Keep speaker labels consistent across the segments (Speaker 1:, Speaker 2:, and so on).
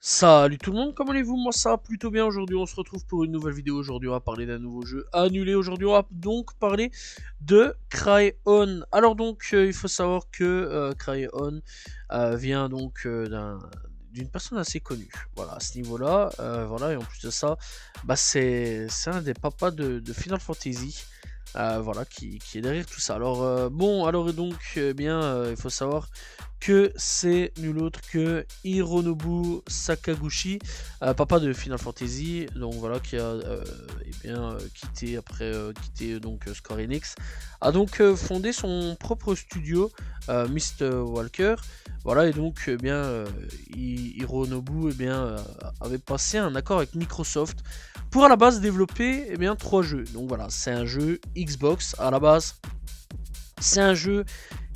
Speaker 1: Salut tout le monde, comment allez-vous? Moi ça va plutôt bien. Aujourd'hui on se retrouve pour une nouvelle vidéo. Aujourd'hui on va parler d'un nouveau jeu annulé. Aujourd'hui on va donc parler de Crayon. Alors donc il faut savoir que Crayon vient donc d'une personne assez connue. Voilà, à ce niveau-là. Voilà, et en plus de ça, bah, c'est un des papas de Final Fantasy. Voilà, qui est derrière tout ça. Alors bon, alors donc il faut savoir que c'est nul autre que Hironobu Sakaguchi, papa de Final Fantasy, donc voilà, qui a quitté après donc Square Enix, a donc fondé son propre studio, Mr. Walker. Voilà, et donc Hironobu avait passé un accord avec Microsoft pour à la base développer 3 jeux. Donc voilà, c'est un jeu Xbox à la base. C'est un jeu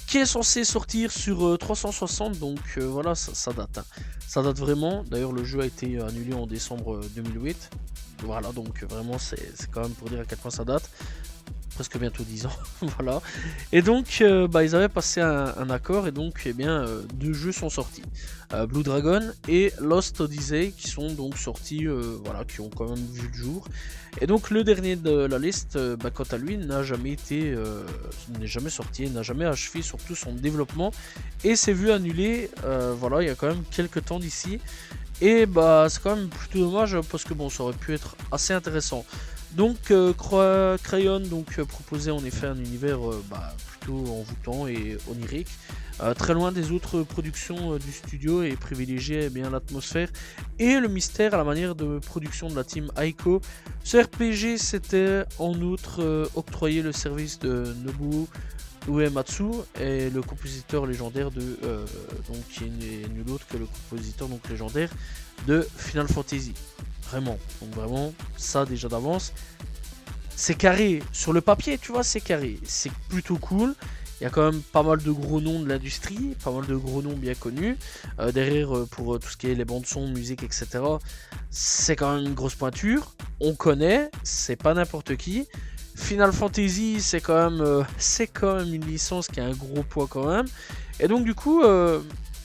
Speaker 1: qui est censé sortir sur 360, donc voilà, ça date. Hein. Ça date vraiment. D'ailleurs, le jeu a été annulé en décembre 2008. Voilà, donc vraiment, c'est quand même pour dire à quel point ça date. Presque bientôt 10 ans, voilà. Et donc, ils avaient passé un accord, et donc, deux jeux sont sortis. Blue Dragon et Lost Odyssey, qui sont donc sortis, voilà, qui ont quand même vu le jour. Et donc, le dernier de la liste, quant à lui, n'a jamais été, n'est jamais sorti, n'a jamais achevé surtout son développement, et s'est vu annuler, voilà, il y a quand même quelques temps d'ici. Et c'est quand même plutôt dommage, parce que bon, ça aurait pu être assez intéressant. Donc Crayon proposait en effet un univers plutôt envoûtant et onirique, très loin des autres productions du studio, et privilégiait l'atmosphère et le mystère à la manière de production de la team Aiko. Ce RPG s'était en outre octroyé le service de Nobuo Uematsu, et le compositeur légendaire qui n'est nul autre que le compositeur légendaire de Final Fantasy. Vraiment, donc vraiment, ça déjà d'avance, c'est carré, sur le papier, tu vois, c'est carré, c'est plutôt cool. Il y a quand même pas mal de gros noms de l'industrie, pas mal de gros noms bien connus. Derrière, pour tout ce qui est les bandes son, musique, etc., c'est quand même une grosse pointure. On connaît, c'est pas n'importe qui. Final Fantasy, c'est quand même une licence qui a un gros poids quand même. Et donc du coup,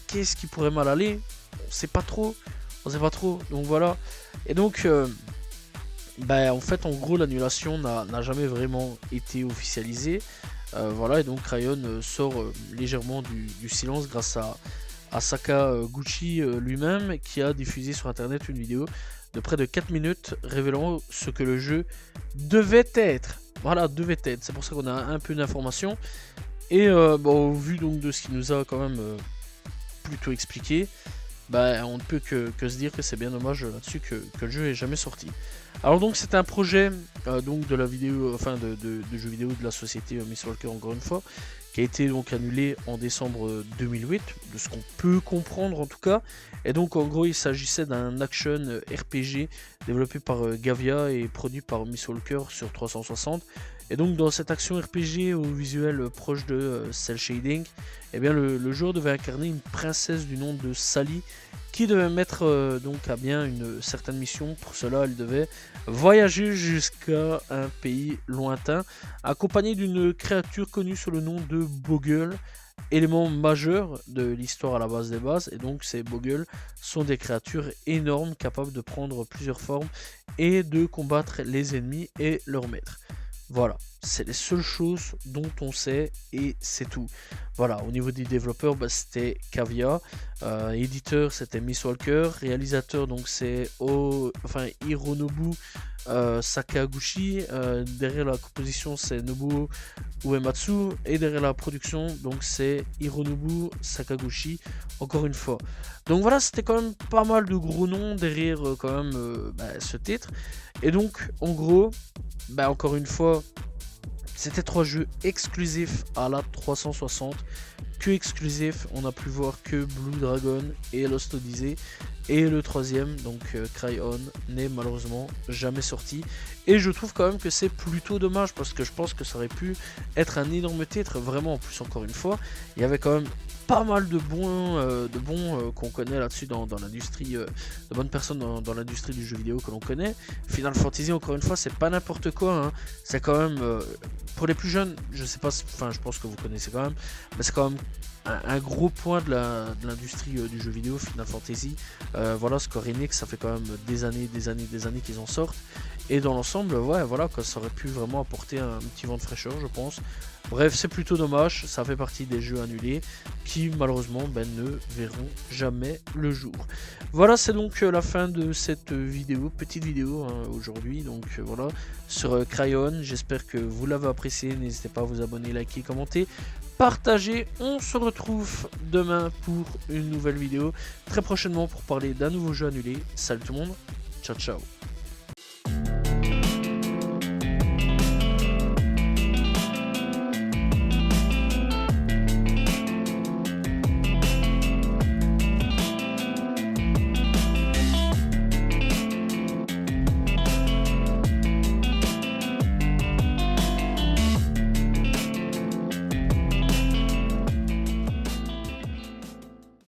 Speaker 1: qu'est-ce qui pourrait mal aller? On sait pas trop. Donc voilà. Et donc, en fait, en gros, l'annulation n'a jamais vraiment été officialisée. Voilà, et donc Crayon sort légèrement du silence grâce à Sakaguchi lui-même, qui a diffusé sur internet une vidéo de près de 4 minutes révélant ce que le jeu devait être. Voilà, devait être. C'est pour ça qu'on a un peu d'informations. Et au vu donc de ce qu'il nous a quand même plutôt expliqué, on ne peut que se dire que c'est bien dommage là-dessus que le jeu est jamais sorti. Alors donc c'est un projet donc de la vidéo, de jeux vidéo de la société Miss Walker, encore une fois, qui a été donc annulé en décembre 2008, de ce qu'on peut comprendre en tout cas. Et donc en gros il s'agissait d'un action RPG développé par Gavia et produit par Miss Walker sur 360. Et donc dans cette action RPG au visuel proche de cel shading, le joueur devait incarner une princesse du nom de Sally, qui devait mettre donc à bien une certaine mission. Pour cela, elle devait voyager jusqu'à un pays lointain, accompagnée d'une créature connue sous le nom de Bogle, élément majeur de l'histoire à la base des bases. Et donc ces Bogle sont des créatures énormes, capables de prendre plusieurs formes et de combattre les ennemis et leurs maîtres. Voilà, c'est les seules choses dont on sait, et c'est tout. Voilà, au niveau des développeurs, c'était Cavia, éditeur c'était Miss Walker, réalisateur donc c'est Hironobu Sakaguchi, derrière la composition c'est Nobuo Uematsu, et derrière la production donc c'est Hironobu Sakaguchi, encore une fois. Donc voilà, c'était quand même pas mal de gros noms derrière ce titre. Et donc en gros, encore une fois, c'était 3 jeux exclusifs à la 360, que exclusifs, on a pu voir que Blue Dragon et Lost Odyssey, et le troisième, donc Crayon, n'est malheureusement jamais sorti. Et je trouve quand même que c'est plutôt dommage parce que je pense que ça aurait pu être un énorme titre. Vraiment, en plus, encore une fois, il y avait quand même pas mal de bons qu'on connaît là-dessus dans l'industrie, de bonnes personnes dans l'industrie du jeu vidéo que l'on connaît. Final Fantasy, encore une fois, c'est pas n'importe quoi. Hein. C'est quand même, pour les plus jeunes, je sais pas, enfin, je pense que vous connaissez quand même, mais c'est quand même un gros point de l'industrie du jeu vidéo, Final Fantasy. Voilà, Square Enix, ça fait quand même des années qu'ils en sortent. Et dans l'ensemble, ouais, voilà, ça aurait pu vraiment apporter un petit vent de fraîcheur, je pense. Bref, c'est plutôt dommage, ça fait partie des jeux annulés qui, malheureusement, ne verront jamais le jour. Voilà, c'est donc la fin de cette vidéo, petite vidéo hein, aujourd'hui, donc voilà, sur Crayon. J'espère que vous l'avez apprécié, n'hésitez pas à vous abonner, liker, commenter, partager. On se retrouve demain pour une nouvelle vidéo, très prochainement pour parler d'un nouveau jeu annulé. Salut tout le monde, ciao ciao.